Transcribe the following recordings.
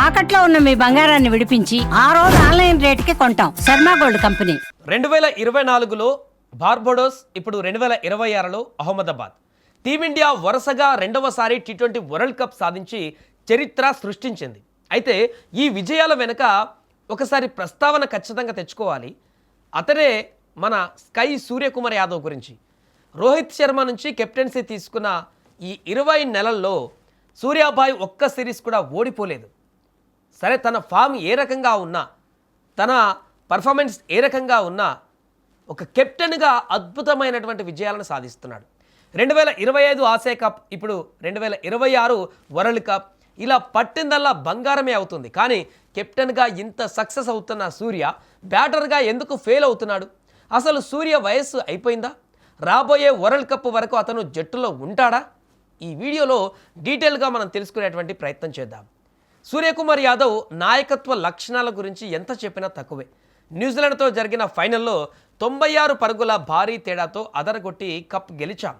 తాకట్లో ఉన్న మీ బంగారాన్ని విడిపించి ఆ రోజు ఆన్లైన్ రేటుకి కొంటాం. Sharma gold company. 2024లో బార్బడోస్, ఇప్పుడు 2026లో అహ్మదాబాద్. టీమిండియా వరుసగా రెండవసారి టీ20 వరల్డ్ కప్ సాధించి చరిత్ర సృష్టించింది. అయితే ఈ విజయాల వెనుక ఒకసారి ప్రస్తావన ఖచ్చితంగా తెచ్చుకోవాలి. అతనే మన స్కై సూర్యకుమార్ యాదవ్ గురించి. రోహిత్ శర్మ నుంచి కెప్టెన్సీ తీసుకున్న ఈ 20 నెలల్లో సూర్యాభాయ్ ఒక్క సిరీస్ కూడా ఓడిపోలేదు. సరే, తన ఫామ్ ఏ రకంగా ఉన్నా, తన పర్ఫార్మెన్స్ ఏ రకంగా ఉన్నా, ఒక కెప్టెన్గా అద్భుతమైనటువంటి విజయాలను సాధిస్తున్నాడు. 2025 ఆసియా కప్, ఇప్పుడు 2026 వరల్డ్ కప్, ఇలా పట్టిందల్లా బంగారమే అవుతుంది. కానీ కెప్టెన్గా ఇంత సక్సెస్ అవుతున్న సూర్య బ్యాటర్గా ఎందుకు ఫెయిల్ అవుతున్నాడు? అసలు సూర్య వయస్సు అయిపోయిందా? రాబోయే వరల్డ్ కప్ వరకు అతను జట్టులో ఉంటాడా? ఈ వీడియోలో డీటెయిల్గా మనం తెలుసుకునేటువంటి ప్రయత్నం చేద్దాం. సూర్యకుమార్ యాదవ్ నాయకత్వ లక్షణాల గురించి ఎంత చెప్పినా తక్కువే. న్యూజిలాండ్తో జరిగిన ఫైనల్లో 96 పరుగుల భారీ తేడాతో అదరగొట్టి కప్ గెలిచాం.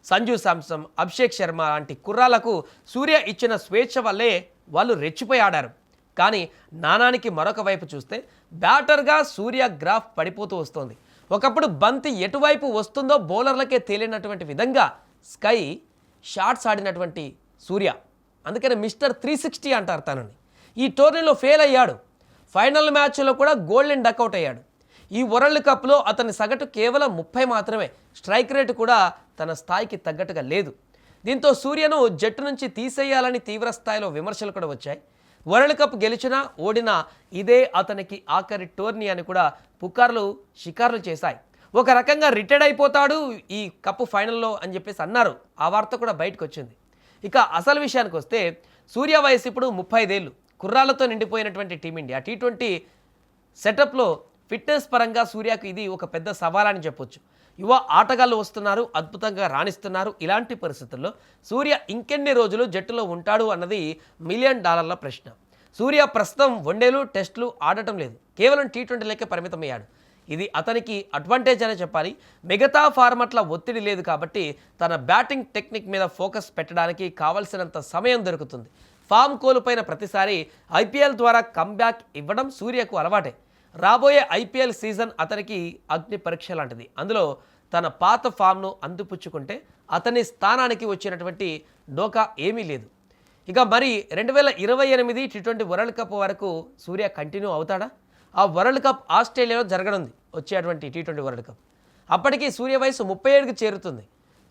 సంజు శాంసన్, అభిషేక్ శర్మ లాంటి కుర్రాలకు సూర్య ఇచ్చిన స్వేచ్ఛ వల్లే వాళ్ళు రెచ్చిపోయి ఆడారు. కానీ నాణానికి మరొక వైపు చూస్తే బ్యాటర్గా సూర్య గ్రాఫ్ పడిపోతూ వస్తోంది. ఒకప్పుడు బంతి ఎటువైపు వస్తుందో బౌలర్లకే తేలినటువంటి విధంగా స్కై షాట్స్ ఆడినటువంటి సూర్య, అందుకని మిస్టర్ 360 అంటారు తనని. ఈ టోర్నీలో ఫెయిల్ అయ్యాడు. ఫైనల్ మ్యాచ్లో కూడా గోల్డెన్ డక్అవుట్ అయ్యాడు. ఈ వరల్డ్ కప్లో అతని సగటు కేవలం 30 మాత్రమే. స్ట్రైక్ రేటు కూడా తన స్థాయికి తగ్గట్టుగా లేదు. దీంతో సూర్యను జట్టు నుంచి తీసేయాలని తీవ్ర స్థాయిలో విమర్శలు కూడా వచ్చాయి. వరల్డ్ కప్ గెలిచినా ఓడినా ఇదే అతనికి ఆఖరి టోర్నీ అని కూడా పుకార్లు షికార్లు చేశాయి. ఒక రకంగా రిటైర్డ్ అయిపోతాడు ఈ కప్ ఫైనల్లో అని చెప్పేసి అన్నారు. ఆ వార్త కూడా బయటకు వచ్చింది. ఇక అసలు విషయానికి వస్తే సూర్య వయసు ఇప్పుడు 35 ఏళ్ళు. కుర్రాలతో నిండిపోయినటువంటి టీమిండియా టీ20 సెటప్లో ఫిట్నెస్ పరంగా సూర్యకు ఇది ఒక పెద్ద సవాలని చెప్పొచ్చు. యువ ఆటగాళ్ళు వస్తున్నారు, అద్భుతంగా రాణిస్తున్నారు. ఇలాంటి పరిస్థితుల్లో సూర్య ఇంకెన్ని రోజులు జట్టులో ఉంటాడు అన్నది $1 మిలియన్ ప్రశ్న. సూర్య ప్రస్తుతం వన్డేలు, టెస్టులు ఆడటం లేదు. కేవలం టీ20లకే పరిమితమయ్యాడు. ఇది అతనికి అడ్వాంటేజ్ అనే చెప్పాలి. మిగతా ఫార్మాట్ల ఒత్తిడి లేదు కాబట్టి తన బ్యాటింగ్ టెక్నిక్ మీద ఫోకస్ పెట్టడానికి కావలసినంత సమయం దొరుకుతుంది. ఫామ్ కోల్పోయిన ప్రతిసారి ఐపీఎల్ ద్వారా కంబ్యాక్ ఇవ్వడం సూర్యకు అలవాటే. రాబోయే ఐపీఎల్ సీజన్ అతనికి అగ్ని పరీక్ష లాంటిది. అందులో తన పాత ఫామ్ను అందిపుచ్చుకుంటే అతని స్థానానికి వచ్చినటువంటి డోకా ఏమీ లేదు. ఇక మరి 2028 టీ20 వరల్డ్ కప్ వరకు సూర్య కంటిన్యూ అవుతాడా? ఆ వరల్డ్ కప్ ఆస్ట్రేలియాలో జరగనుంది, వచ్చేటువంటి టీ20 వరల్డ్ కప్. అప్పటికి సూర్య వయసు 37కి చేరుతుంది.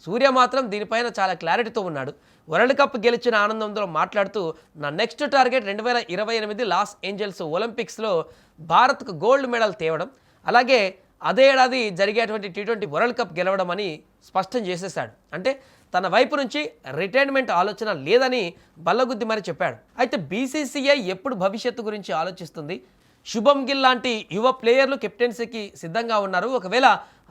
సూర్య మాత్రం దీనిపైన చాలా క్లారిటీతో ఉన్నాడు. వరల్డ్ కప్ గెలిచిన ఆనందంలో మాట్లాడుతూ, నా నెక్స్ట్ టార్గెట్ 2028 లాస్ ఏంజల్స్ ఒలింపిక్స్లో భారత్కు గోల్డ్ మెడల్ తేవడం, అలాగే అదే ఏడాది జరిగేటువంటి టీ20 వరల్డ్ కప్ గెలవడం అని స్పష్టం చేసేశాడు. అంటే తన వైపు నుంచి రిటైర్మెంట్ ఆలోచన లేదని బల్లగుద్ది మరి చెప్పాడు. అయితే బీసీసీఐ ఎప్పుడు భవిష్యత్తు గురించి ఆలోచిస్తుంది? శుభం గిల్ లాంటి యువ ప్లేయర్లు కెప్టెన్సీకి సిద్ధంగా ఉన్నారు. ఒకవేళ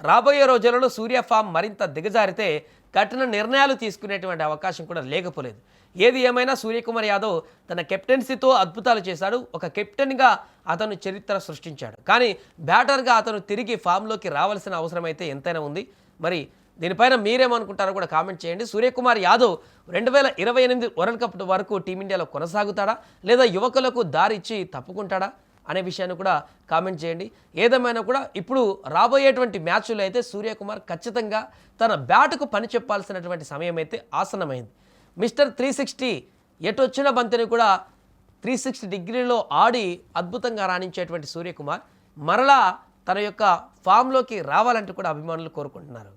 రాబోయే రోజులలో సూర్య ఫామ్ మరింత దిగజారితే కఠిన నిర్ణయాలు తీసుకునేటువంటి అవకాశం కూడా లేకపోలేదు. ఏది ఏమైనా సూర్యకుమార్ యాదవ్ తన కెప్టెన్సీతో అద్భుతాలు చేశాడు. ఒక కెప్టెన్గా అతను చరిత్ర సృష్టించాడు. కానీ బ్యాటర్గా అతను తిరిగి ఫామ్లోకి రావాల్సిన అవసరం అయితే ఎంతైనా ఉంది. మరి దీనిపైన మీరేమనుకుంటారో కూడా కామెంట్ చేయండి. సూర్యకుమార్ యాదవ్ 2028 వరల్డ్ కప్ వరకు టీమిండియాలో కొనసాగుతాడా, లేదా యువకులకు దారి ఇచ్చి తప్పుకుంటాడా అనే విషయాన్ని కూడా కామెంట్ చేయండి. ఏదేమైనా కూడా ఇప్పుడు రాబోయేటువంటి మ్యాచ్లో అయితే సూర్యకుమార్ ఖచ్చితంగా తన బ్యాటుకు పని చెప్పాల్సినటువంటి సమయం అయితే ఆసన్నమైంది. మిస్టర్ 360 ఎటు వచ్చిన బంతిని కూడా 360 డిగ్రీలో ఆడి అద్భుతంగా రాణించేటువంటి సూర్యకుమార్ మరలా తన యొక్క ఫామ్లోకి రావాలంటూ కూడా అభిమానులు కోరుకుంటున్నారు.